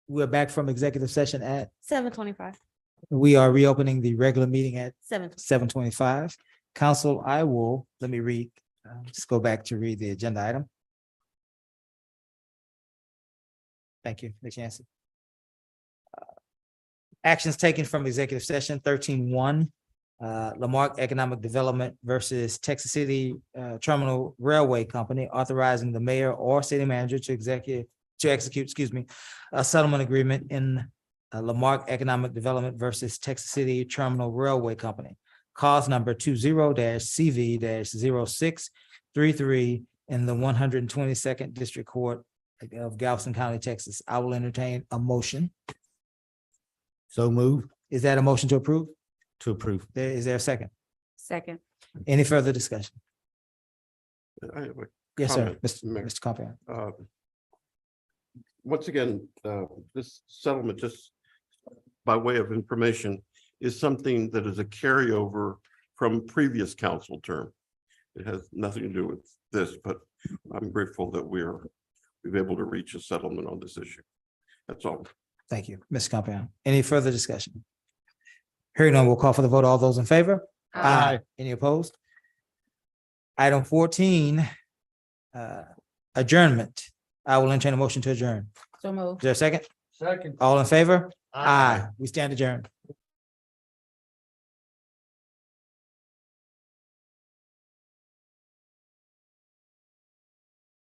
We are back from executive session at, 7:25. we are reopening the regular meeting at 7. 7:25. Council, let me read, just go back to read the agenda item. Thank you, Ms. Yancey. Actions taken from executive session 13-1. Lamarque Economic Development versus Texas City Terminal Railway Company, authorizing the mayor or city manager to execute, a settlement agreement in Lamarque Economic Development versus Texas City Terminal Railway Company. Cause number 20-CV-0633 in the 122nd District Court of Galveston County, Texas. I will entertain a motion. So move. Is that a motion to approve? To approve. Is there a second? Second. Any further discussion? I have a Yes, sir. comment, Mayor. Mr. Compound. Once again, this settlement, just by way of information, is something that is a carryover from previous council term. It has nothing to do with this, but I'm grateful that we've been able to reach a settlement on this issue. That's all. Thank you, Mr. Compound. Any further discussion? Hearing none, we'll call for the vote. All those in favor? Any opposed? Item 14, adjournment. I will entertain a motion to adjourn. So moved. Is there a second? Second. All in favor? Aye. We stand adjourned.